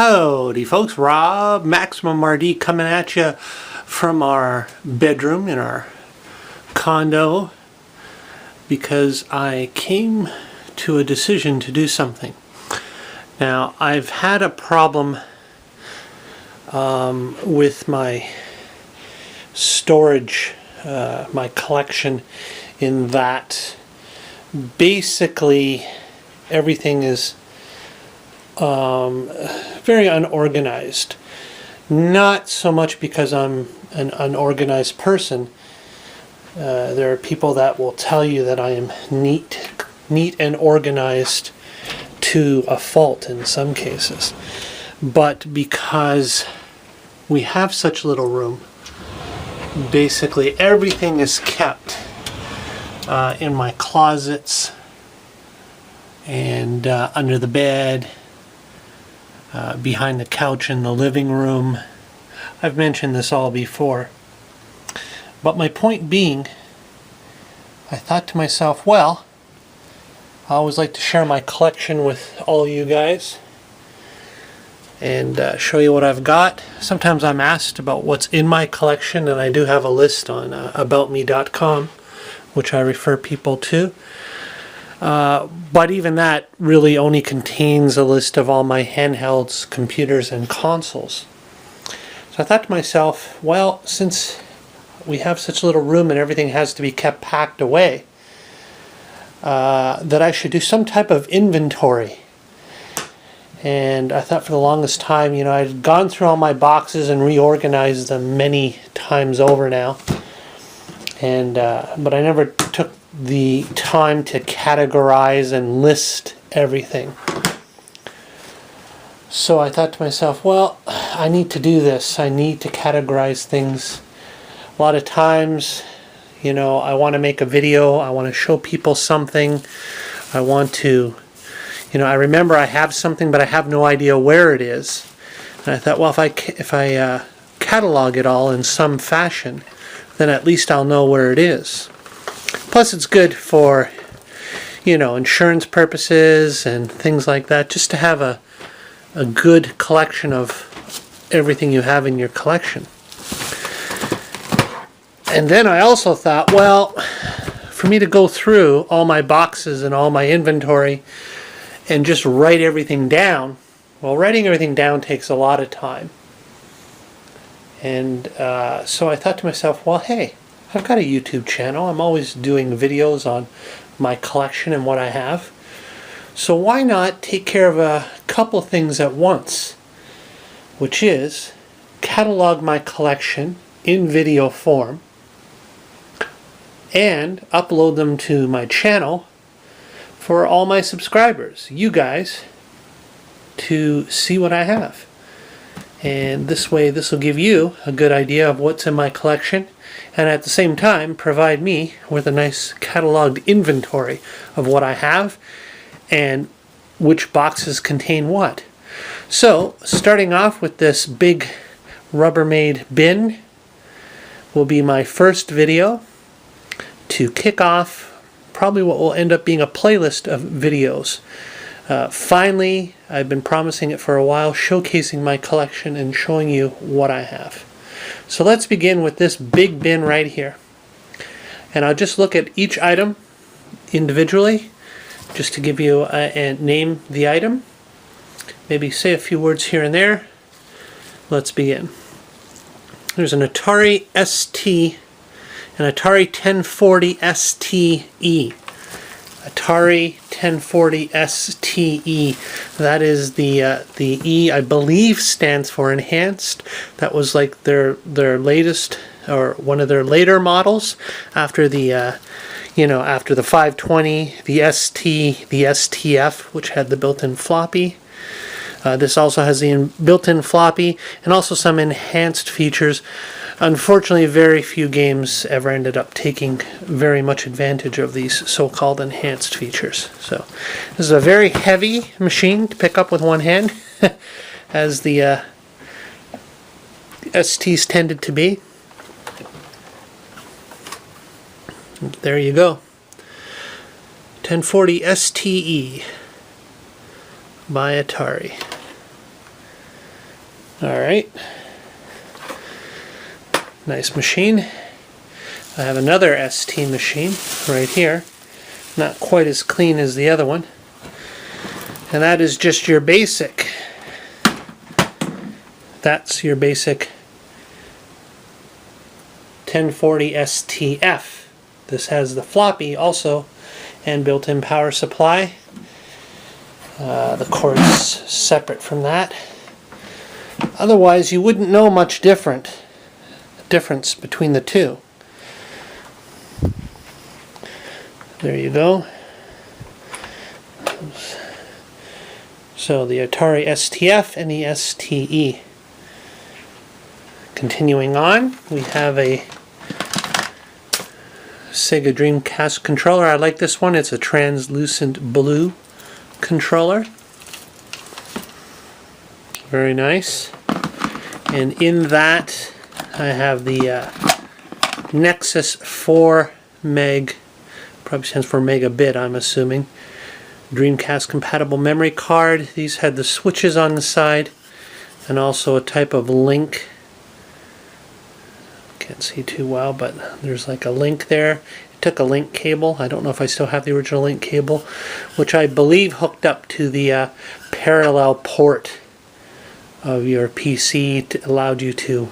Howdy folks, Rob, MaximumRD coming at you from our bedroom in our condo because I came to a decision to do something. Now, I've had a problem with my storage, my collection, in that basically everything is very unorganized. Not so much because I'm an unorganized person. There are people that will tell you that I am neat and organized to a fault in some cases. But because we have such little room, basically everything is kept in my closets and under the bed, behind the couch in the living room. I've mentioned this all before. But my point being, I thought to myself, well, I always like to share my collection with all you guys and show you what I've got. Sometimes I'm asked about what's in my collection, and I do have a list on aboutme.com, which I refer people to. But even that really only contains a list of all my handhelds, computers, and consoles. So I thought to myself, well, since we have such little room and everything has to be kept packed away, that I should do some type of inventory. And I thought for the longest time, you know, I'd gone through all my boxes and reorganized them many times over now. And but I never took the time to categorize and list everything. So I thought to myself, well, I need to do this. I need to categorize things. A lot of times, you know, I want to make a video. I want to show people something. I want to, you know, I remember I have something, but I have no idea where it is. And I thought, well, if I catalog it all in some fashion, then at least I'll know where it is. Plus, it's good for, you know, insurance purposes and things like that, just to have a good collection of everything you have in your collection. And then I also thought, well, for me to go through all my boxes and all my inventory and just write everything down, well, writing everything down takes a lot of time. And so I thought to myself, well, hey, I've got a YouTube channel. I'm always doing videos on my collection and what I have. So why not take care of a couple things at once, which is catalog my collection in video form and upload them to my channel for all my subscribers, you guys, to see what I have. And this way, this will give you a good idea of what's in my collection, and at the same time provide me with a nice cataloged inventory of what I have and which boxes contain what. So, starting off with this big Rubbermaid bin will be my first video to kick off probably what will end up being a playlist of videos. Finally, I've been promising it for a while, showcasing my collection and showing you what I have. So let's begin with this big bin right here. And I'll just look at each item individually, just to give you and name the item. Maybe say a few words here and there. Let's begin. There's an Atari ST, an Atari 1040 STE. Atari 1040 STE. That is the E, I believe, stands for enhanced. That was like their latest, or one of their later models after the you know, after the 520, the ST, the STF, which had the built-in floppy. This also has the built-in floppy and also some enhanced features. Unfortunately, very few games ever ended up taking very much advantage of these so-called enhanced features. So this is a very heavy machine to pick up with one hand, as the STs tended to be. There you go. 1040 STE by Atari. Alright. Nice machine. I have another ST machine right here. Not quite as clean as the other one. And that is just your basic. That's your basic 1040 STF. This has the floppy also and built-in power supply. The cord's separate from that. Otherwise, you wouldn't know much difference between the two. There you go. So the Atari STF and the STE. Continuing on, we have a Sega Dreamcast controller. I like this one. It's a translucent blue controller. Very nice. And in that, I have the Nexus 4 meg, probably stands for megabit, I'm assuming. Dreamcast compatible memory card. These had the switches on the side and also a type of link. Can't see too well, but there's like a link there. It took a link cable. I don't know if I still have the original link cable, which I believe hooked up to the parallel port of your PC. It allowed you to,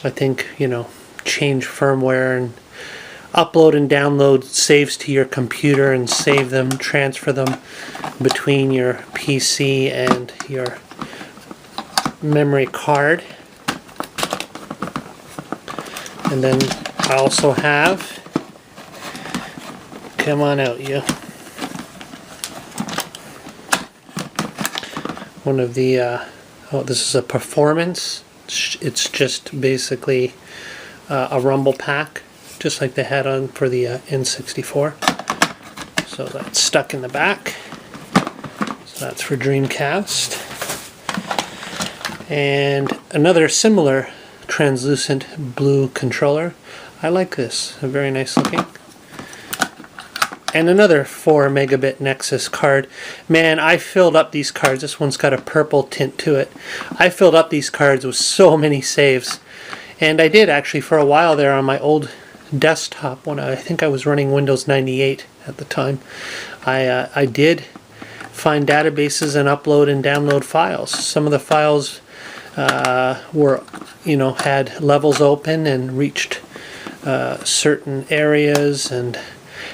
I think, you know, change firmware and upload and download saves to your computer and save them, transfer them between your PC and your memory card. And then I also have, come on out you, one of the, oh, this is a performance. It's just basically a rumble pack, just like they had on for the N64. So that's stuck in the back. So that's for Dreamcast. And another similar translucent blue controller. I like this. Very nice looking. And another 4 megabit Nexus card. Man, I filled up these cards. This one's got a purple tint to it. I filled up these cards with so many saves. And I did actually for a while there on my old desktop when I think I was running Windows 98 at the time. I did find databases and upload and download files. Some of the files were, you know, had levels open and reached certain areas and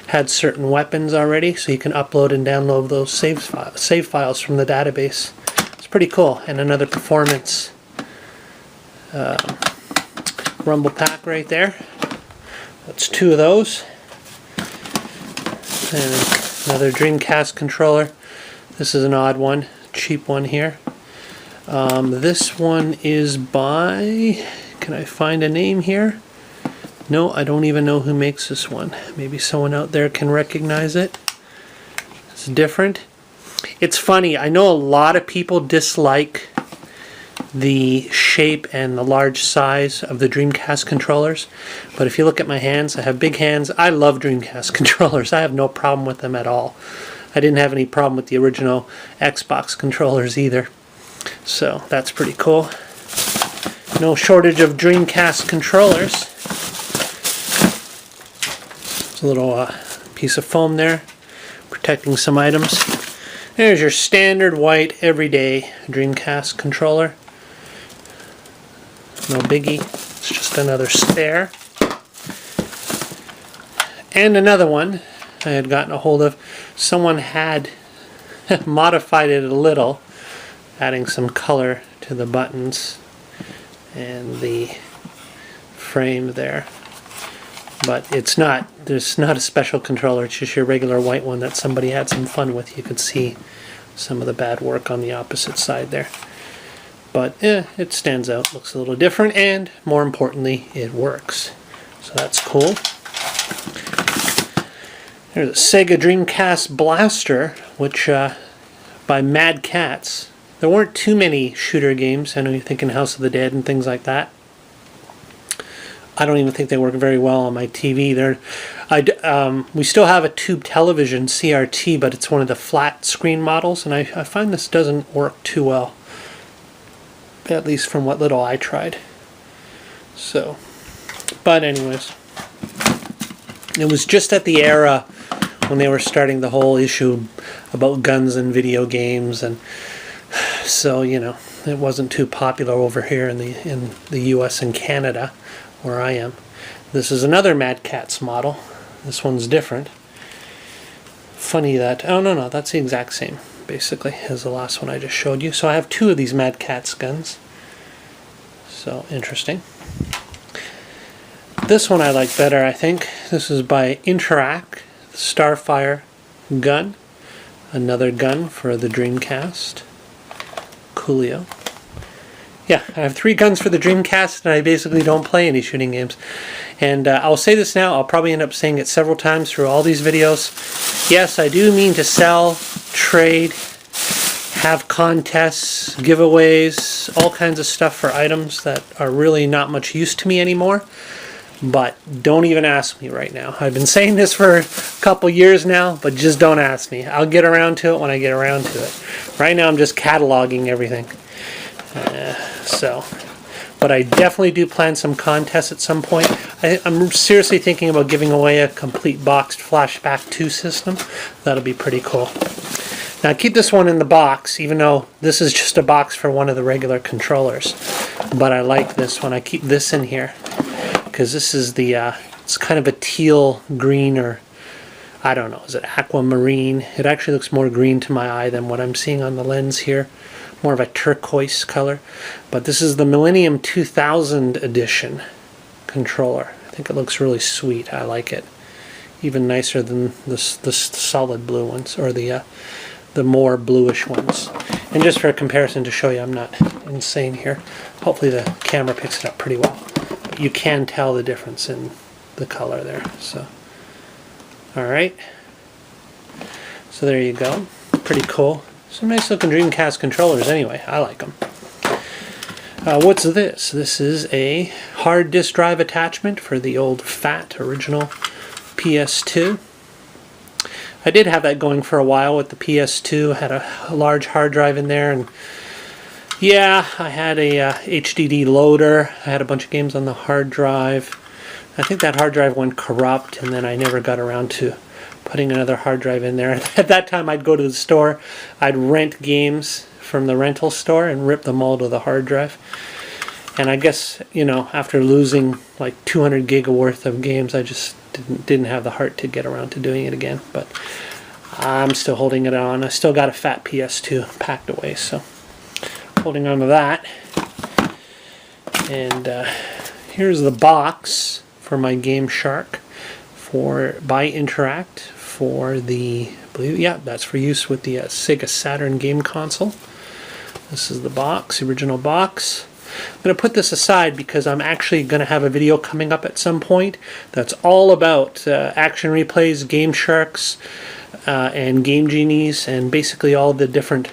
had certain weapons already, so you can upload and download those save files from the database. It's pretty cool. And another performance rumble pack right there. That's 2 of those. And another Dreamcast controller. This is an odd one, cheap one here. This one is by, can I find a name here? No, I don't even know who makes this one. Maybe someone out there can recognize it. It's different. It's funny, I know a lot of people dislike the shape and the large size of the Dreamcast controllers, but if you look at my hands, I have big hands. I love Dreamcast controllers. I have no problem with them at all. I didn't have any problem with the original Xbox controllers either. So that's pretty cool. No shortage of Dreamcast controllers. There's a little piece of foam there protecting some items. There's your standard white everyday Dreamcast controller. No biggie. It's just another spare. And another one I had gotten a hold of. Someone had modified it a little, adding some color to the buttons and the frame there. But it's not, there's not a special controller, it's just your regular white one that somebody had some fun with. You could see some of the bad work on the opposite side there. But it stands out, looks a little different, and more importantly, it works. So that's cool. There's a Sega Dreamcast Blaster, which by Mad Cats. There weren't too many shooter games. I know you're thinking House of the Dead and things like that. I don't even think they work very well on my TV. We still have a tube television, CRT, but it's one of the flat screen models, and I find this doesn't work too well. at least from what little I tried. So, but anyways, it was just at the era when they were starting the whole issue about guns and video games, and so, you know, it wasn't too popular over here in the US and Canada, where I am. This is another Mad Catz model. This one's different. Funny that, oh no, that's the exact same, basically, as the last one I just showed you. So I have two of these Mad Catz guns. So, interesting. This one I like better, I think. This is by Interact, Starfire gun. Another gun for the Dreamcast. Coolio. Yeah, I have 3 guns for the Dreamcast, and I basically don't play any shooting games. And I'll say this now, I'll probably end up saying it several times through all these videos. Yes, I do mean to sell, trade, have contests, giveaways, all kinds of stuff for items that are really not much use to me anymore. But don't even ask me right now. I've been saying this for a couple years now, but just don't ask me. I'll get around to it when I get around to it. Right now I'm just cataloging everything. But I definitely do plan some contests at some point. I'm seriously thinking about giving away a complete boxed Flashback 2 system. That'll be pretty cool. Now I keep this one in the box, even though this is just a box for one of the regular controllers. But I like this one. I keep this in here because this is the, it's kind of a teal green, or I don't know, is it aquamarine? It actually looks more green to my eye than what I'm seeing on the lens here. More of a turquoise color. But this is the Millennium 2000 edition controller. I think it looks really sweet. I like it. Even nicer than the solid blue ones, or the more bluish ones. And just for a comparison to show you I'm not insane here. Hopefully the camera picks it up pretty well. But you can tell the difference in the color there. So, alright. So there you go. Pretty cool. Some nice looking Dreamcast controllers anyway. I like them. What's this? This is a hard disk drive attachment for the old fat original PS2. I did have that going for a while with the PS2. I had a large hard drive in there, and yeah, I had a HDD loader. I had a bunch of games on the hard drive. I think that hard drive went corrupt, and then I never got around to putting another hard drive in there. At that time, I'd go to the store, I'd rent games from the rental store and rip them all to the hard drive. And I guess, you know, after losing like 200 gig worth of games, I just didn't have the heart to get around to doing it again. But I'm still holding it on. I still got a fat PS2 packed away, so holding on to that. And here's the box for my Game Shark by Interact for the, that's for use with the Sega Saturn game console. This is the box, the original box. I'm going to put this aside because I'm actually going to have a video coming up at some point that's all about action replays, Game Sharks, and Game Genies, and basically all the different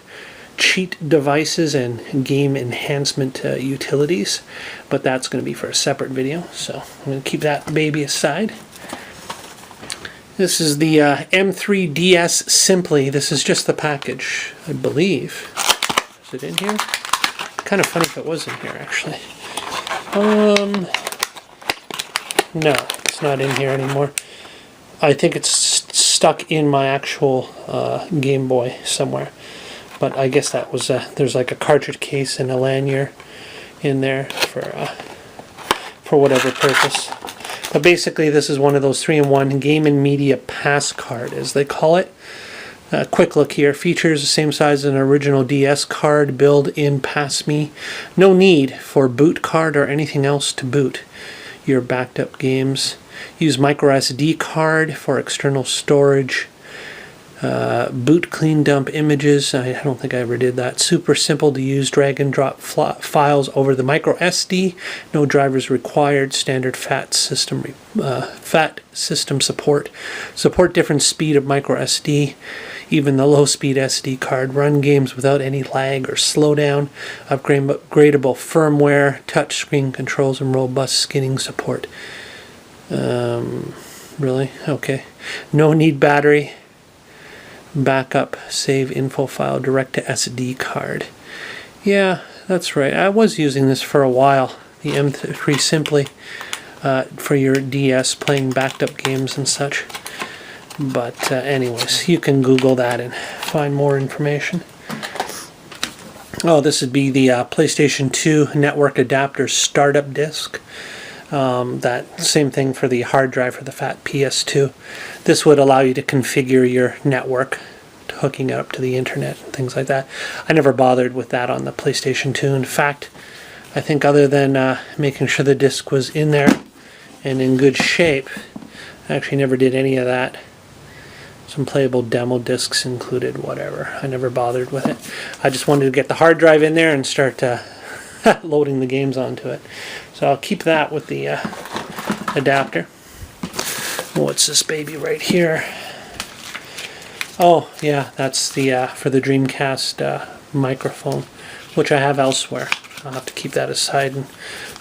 cheat devices and game enhancement utilities. But that's going to be for a separate video, so I'm going to keep that baby aside. This is the M3DS Simply. This is just the package, I believe. Is it in here? Kind of funny if it was in here, actually. No, it's not in here anymore. I think it's stuck in my actual Game Boy somewhere. But I guess that was there's like a cartridge case and a lanyard in there for whatever purpose. But basically, this is one of those 3-in-1 game and media pass card, as they call it. Quick look here. Features the same size as an original DS card. Built-in Pass Me. No need for boot card or anything else to boot your backed up games. Use microSD card for external storage. Boot clean dump images. I don't think I ever did that. Super simple to use. Drag and drop files over the microSD. No drivers required. Standard FAT system support. Support different speed of microSD. Even the low speed SD card. Run games without any lag or slowdown. Upgradable firmware. Touchscreen controls and robust skinning support. Really? Okay. No need battery. Backup, save info file, direct to SD card. Yeah, that's right. I was using this for a while, the M3 Simply, for your DS, playing backed up games and such. But anyways, you can Google that and find more information. Oh, this would be the PlayStation 2 network adapter startup disk. That same thing for the hard drive for the fat PS2. This would allow you to configure your network, hooking it up to the internet and things like that. I never bothered with that on the PlayStation 2. In fact, I think other than making sure the disk was in there and in good shape, I actually never did any of that. Some playable demo discs included, whatever. I never bothered with it. I just wanted to get the hard drive in there and start loading the games onto it. So I'll keep that with the adapter. What's this baby right here? Oh yeah, that's the for the Dreamcast microphone, which I have elsewhere. I'll have to keep that aside and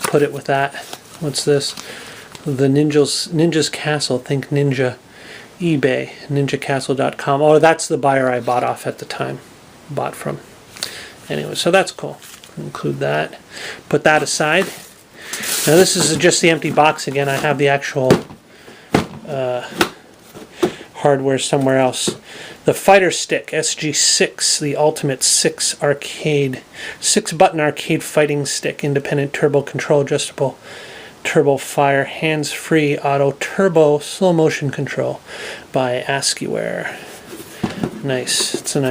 put it with that. What's this? The Ninja's Castle. Think Ninja. eBay, ninjacastle.com. Oh, that's the buyer I bought off at the time. Bought from. Anyway, so that's cool. Include that. Put that aside. Now this is just the empty box again. I have the actual hardware somewhere else. The Fighter Stick SG6, the Ultimate 6 arcade, 6-button arcade fighting stick, independent turbo control, adjustable turbo fire, hands-free auto turbo slow motion control by ASCIIware. Nice. It's a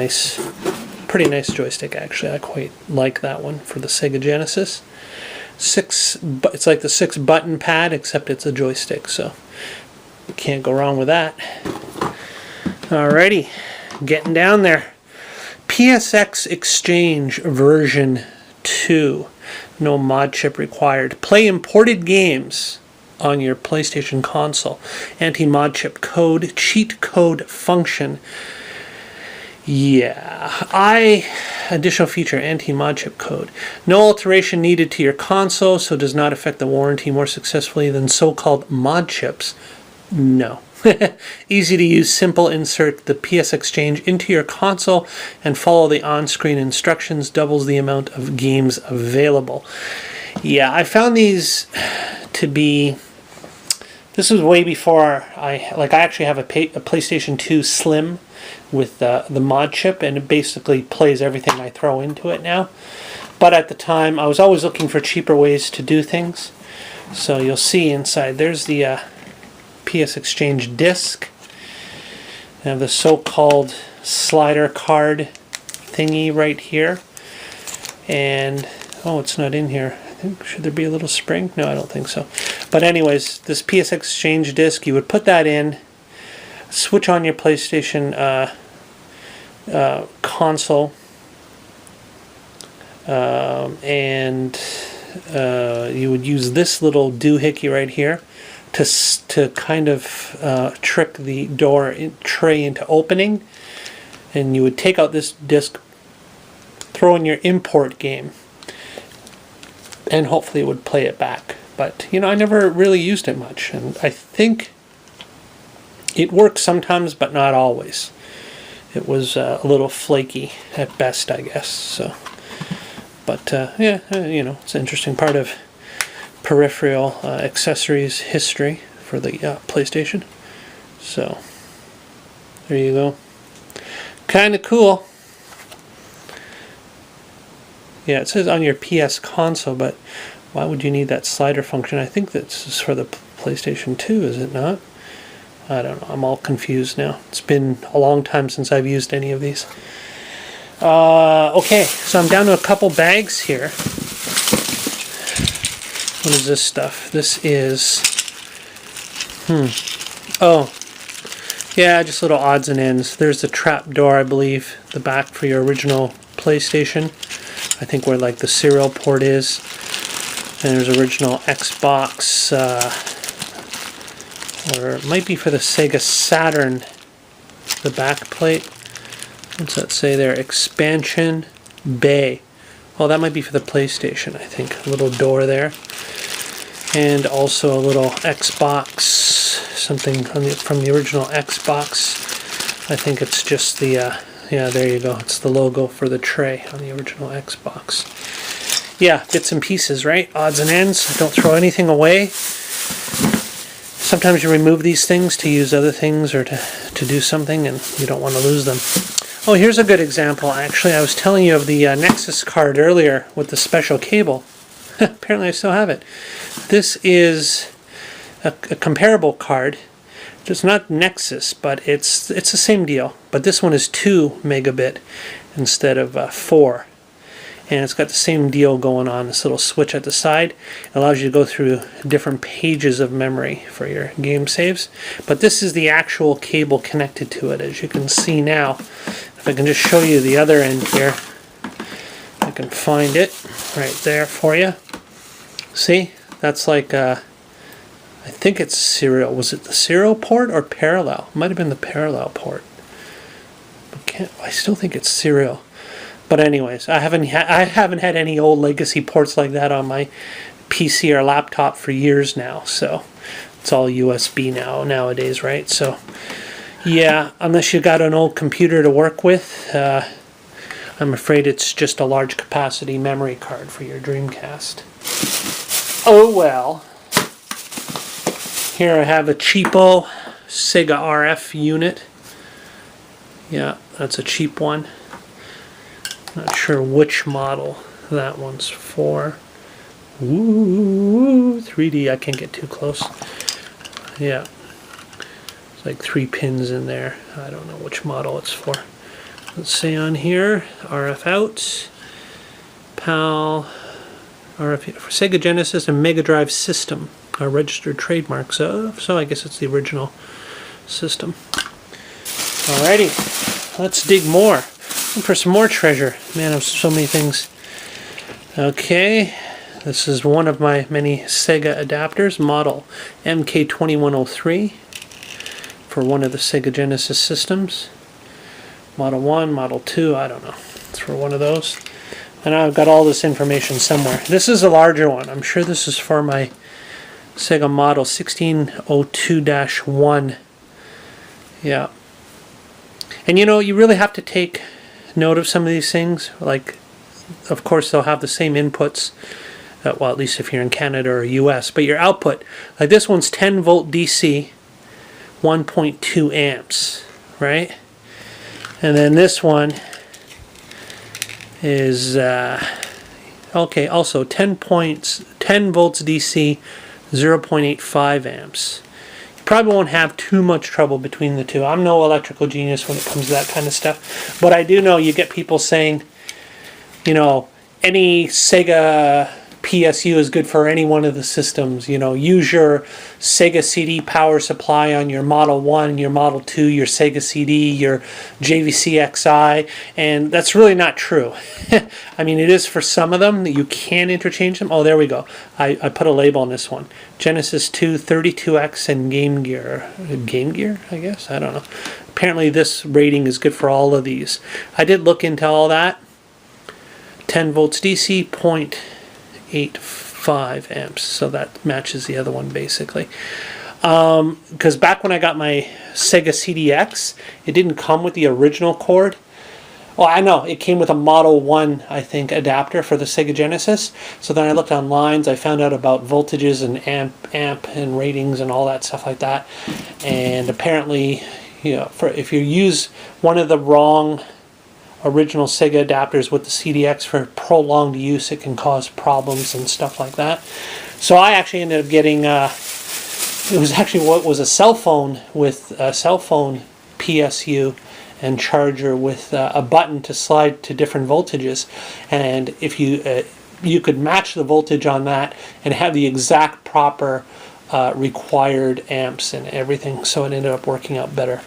pretty nice joystick actually. I quite like that one for the Sega Genesis. It's like the 6-button pad except it's a joystick, so you can't go wrong with that. Alrighty, getting down there. PSX Exchange version 2. No mod chip required. Play imported games on your PlayStation console. Anti-mod chip code, cheat code function. Yeah, additional feature, anti-mod chip code. No alteration needed to your console, so does not affect the warranty more successfully than so-called mod chips. No. Easy to use, simple. Insert the PS Exchange into your console and follow the on-screen instructions. Doubles the amount of games available. Yeah, I found these to be... This was way before I actually have a PlayStation 2 Slim with the mod chip, and it basically plays everything I throw into it now. But at the time, I was always looking for cheaper ways to do things. So you'll see inside, there's the PS Exchange disc. I have the so-called slider card thingy right here. And, oh, it's not in here. I think, should there be a little spring? No, I don't think so. But anyways, this PS Exchange disc, you would put that in, switch on your PlayStation console, and you would use this little doohickey right here to kind of trick the door tray into opening, and you would take out this disc, throw in your import game, and hopefully it would play it back. But you know, I never really used it much, and I think it works sometimes, but not always. It was a little flaky at best, I guess. So, but yeah, you know, it's an interesting part of peripheral accessories history for the PlayStation. So there you go. Kind of cool. Yeah, it says on your PS console, but why would you need that slider function? I think that's for the PlayStation 2, is it not? I don't know. I'm all confused now. It's been a long time since I've used any of these. Okay, so I'm down to a couple bags here. What is this stuff? This is... Oh. Yeah, just little odds and ends. There's the trap door, I believe. The back for your original PlayStation. I think where like the serial port is. And there's original Xbox... or it might be for the Sega Saturn, the back plate. What's that say there? Expansion Bay. Oh, that might be for the PlayStation, I think. A little door there. And also a little Xbox, something from the original Xbox. I think it's just the, yeah, there you go. It's the logo for the tray on the original Xbox. yeah, bits and pieces, right? Odds and ends. Don't throw anything away. Sometimes you remove these things to use other things or to do something, and you don't want to lose them. Oh, here's a good example. Actually, I was telling you of the Nexus card earlier with the special cable. Apparently I still have it. This is a comparable card. It's not Nexus, but it's the same deal. But this one is 2 megabit instead of 4. And it's got the same deal going on, this little switch at the side. It allows you to go through different pages of memory for your game saves. But this is the actual cable connected to it, as you can see now. If I can just show you the other end here, I can find it right there for you. See? That's like, I think it's serial. Was it the serial port or parallel? It might have been the parallel port. I still think it's serial. But anyways, I haven't had any old legacy ports like that on my PC or laptop for years now. So it's all USB nowadays, right? So yeah, unless you got an old computer to work with, I'm afraid it's just a large capacity memory card for your Dreamcast. Oh well. Here I have a cheapo Sega RF unit. Yeah, that's a cheap one. Not sure which model that one's for. Ooh, 3D, I can't get too close. Yeah, it's like 3 pins in there. I don't know which model it's for. Let's see on here, RF out, PAL, RF for Sega Genesis and Mega Drive system are registered trademarks. So I guess it's the original system. Alrighty, let's dig more. For some more treasure. Man, there's so many things. Okay, this is one of my many Sega adapters, model MK2103 for one of the Sega Genesis systems. Model 1, Model 2, I don't know. It's for one of those. And I've got all this information somewhere. This is a larger one. I'm sure this is for my Sega model 1602-1. Yeah. And you know, you really have to take note of some of these things. Like, of course, they'll have the same inputs, well, at least if you're in Canada or US, but your output, like this one's 10 volt DC, 1.2 amps, right? And then this one is okay, also 10 volts DC, 0.85 amps. Probably won't have too much trouble between the two. I'm no electrical genius when it comes to that kind of stuff, but I do know you get people saying, you know, any Sega PSU is good for any one of the systems. You know, use your Sega CD power supply on your Model 1, your Model 2, your Sega CD, your JVC XI, and that's really not true. I mean, it is for some of them that you can interchange them. Oh, there we go. I put a label on this one. Genesis 2, 32X, and Game Gear. Game Gear, I guess? I don't know. Apparently this rating is good for all of these. I did look into all that. 10 volts DC, 0.85 amps, so that matches the other one basically. Because back when I got my Sega CDX, it didn't come with the original cord. Well, I know, it came with a Model 1, I think, adapter for the Sega Genesis. So then I looked online, I found out about voltages and amp and ratings and all that stuff like that. And apparently, you know, if you use one of the wrong original Sega adapters with the CDX for prolonged use, it can cause problems and stuff like that. So I actually ended up getting, it was actually what was a cell phone with a cell phone PSU and charger with a button to slide to different voltages, and if you could match the voltage on that and have the exact proper required amps and everything, so it ended up working out better.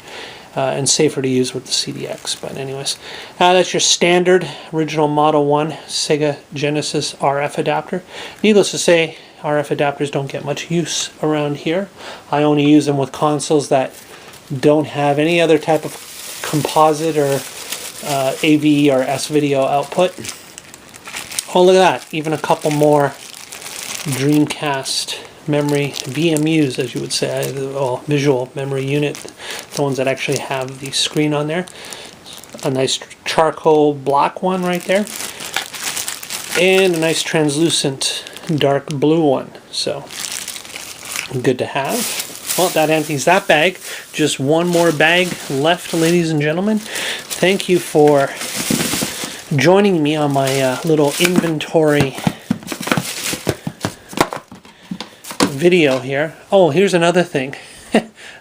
And safer to use with the CDX. But anyways, that's your standard original Model 1 Sega Genesis RF adapter. Needless to say, RF adapters don't get much use around here. I only use them with consoles that don't have any other type of composite or AV or S-video output. Oh, look at that. Even a couple more Dreamcast memory, VMUs as you would say, well, visual memory unit, the ones that actually have the screen on there. A nice charcoal black one right there. and a nice translucent dark blue one. So good to have. Well, that empties that bag. Just one more bag left, ladies and gentlemen. Thank you for joining me on my little inventory video here. Oh, here's another thing.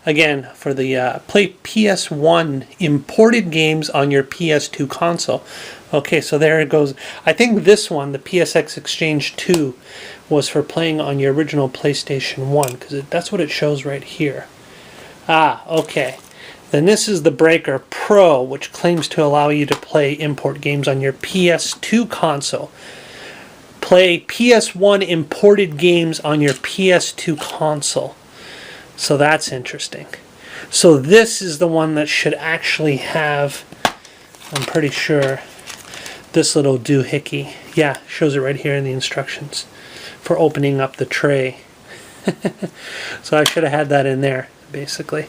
Again, for the play PS1 imported games on your PS2 console. Okay, so there it goes. I think this one, the PSX Exchange 2, was for playing on your original PlayStation 1, because that's what it shows right here. Ah, okay. Then this is the Breaker Pro, which claims to allow you to play import games on your PS2 console. Play PS1 imported games on your PS2 console. So that's interesting. So this is the one that should actually have, I'm pretty sure, this little doohickey. Yeah, shows it right here in the instructions for opening up the tray. So I should have had that in there, basically.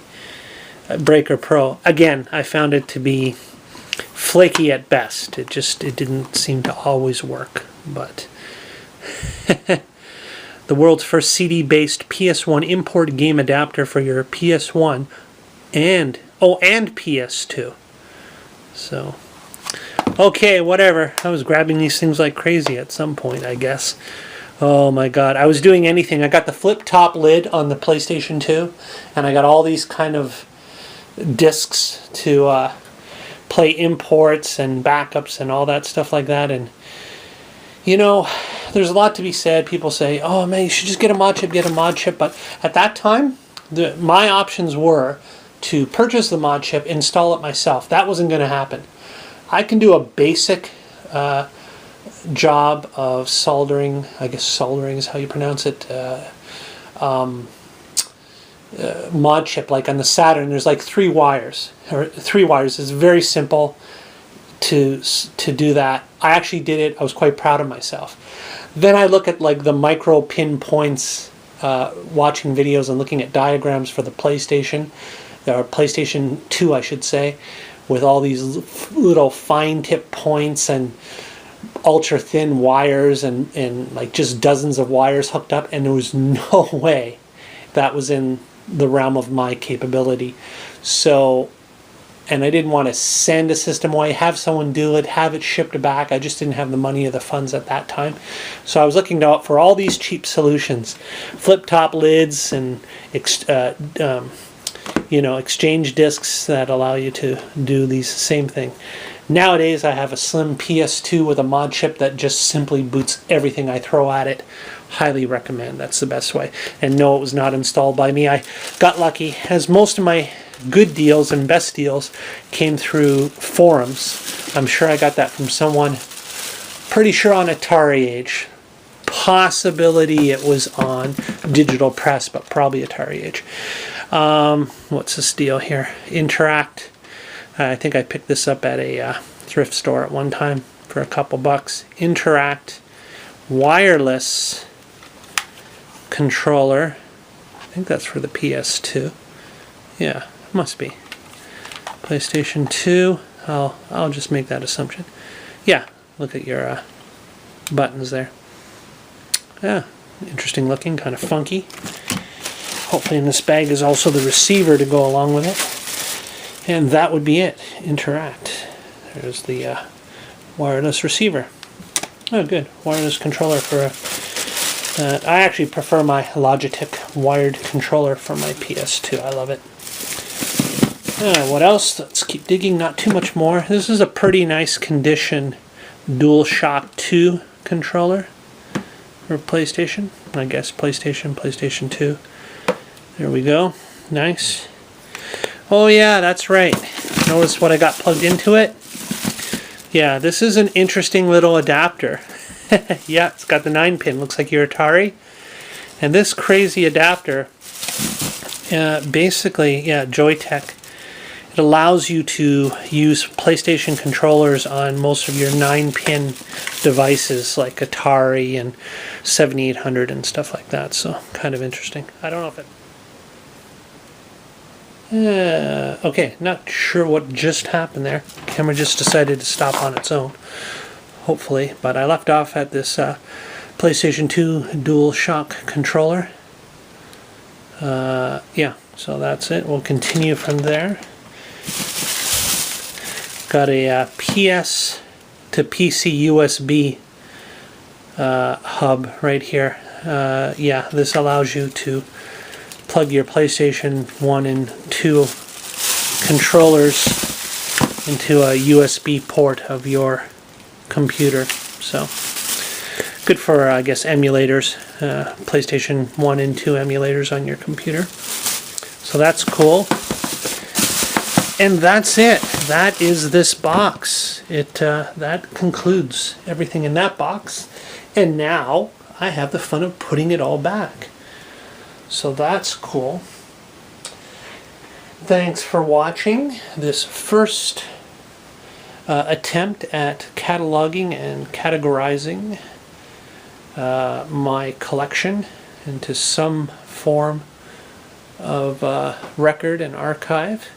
Breaker Pro. Again, I found it to be flaky at best. It didn't seem to always work, but the world's first CD-based PS1 import game adapter for your PS1 and PS2. So, okay, whatever. I was grabbing these things like crazy at some point, I guess. Oh my god, I was doing anything. I got the flip top lid on the PlayStation 2, and I got all these kind of discs to play imports and backups and all that stuff like that. And you know, there's a lot to be said. People say, oh man, you should just get a mod chip, but at that time my options were to purchase the mod chip, install it myself. That wasn't going to happen. I can do a basic job of soldering. I guess soldering is how you pronounce it. Mod chip, like on the Saturn, there's like three wires. It's very simple to do that. I actually did it. I was quite proud of myself. Then I look at like the micro pinpoints, watching videos and looking at diagrams for the PlayStation, or PlayStation 2 I should say, with all these little fine tip points and ultra thin wires and like just dozens of wires hooked up, and there was no way that was in the realm of my capability. So, and I didn't want to send a system away, have someone do it, have it shipped back. I just didn't have the money or the funds at that time. So I was looking out for all these cheap solutions. Flip top lids and exchange discs that allow you to do these same thing. Nowadays I have a slim PS2 with a mod chip that just simply boots everything I throw at it. Highly recommend. That's the best way. And no, it was not installed by me. I got lucky, as most of my good deals and best deals came through forums. I'm sure I got that from someone, pretty sure on Atari Age. Possibility it was on Digital Press, but probably Atari Age. What's this deal here? Interact. I think I picked this up at a thrift store at one time for a couple bucks. Interact wireless controller. I think that's for the PS2. Yeah, must be. PlayStation 2. I'll just make that assumption. Yeah, look at your buttons there. Yeah, interesting looking, kind of funky. Hopefully in this bag is also the receiver to go along with it. And that would be it. Interact. There's the wireless receiver. Oh, good. Wireless controller for I actually prefer my Logitech wired controller for my PS2. I love it. What else? Let's keep digging. Not too much more. This is a pretty nice condition DualShock 2 controller for PlayStation. I guess PlayStation 2. There we go. Nice. Oh yeah, that's right. Notice what I got plugged into it? Yeah, this is an interesting little adapter. Yeah, it's got the 9-pin. Looks like your Atari. And this crazy adapter, basically, yeah, Joytech. It allows you to use PlayStation controllers on most of your 9-pin devices like Atari and 7800 and stuff like that. So, kind of interesting. I don't know if it... okay, not sure what just happened there. Camera just decided to stop on its own. hopefully. But I left off at this PlayStation 2 Dual Shock controller. Yeah, so that's it. We'll continue from there. Got a PS to PC USB hub right here. Yeah, this allows you to plug your PlayStation 1 and 2 controllers into a USB port of your computer. So good for, I guess, emulators, PlayStation 1 and 2 emulators on your computer. So that's cool. And that's it. That is this box. That concludes everything in that box. And now I have the fun of putting it all back. So that's cool. Thanks for watching this first attempt at cataloging and categorizing my collection into some form of record and archive.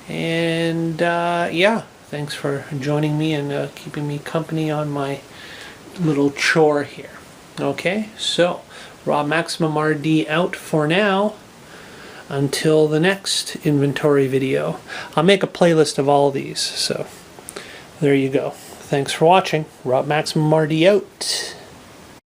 And yeah, thanks for joining me and keeping me company on my little chore here. Okay, so MaximumRD out for now until the next inventory video. I'll make a playlist of all these, so there you go. Thanks for watching. MaximumRD out.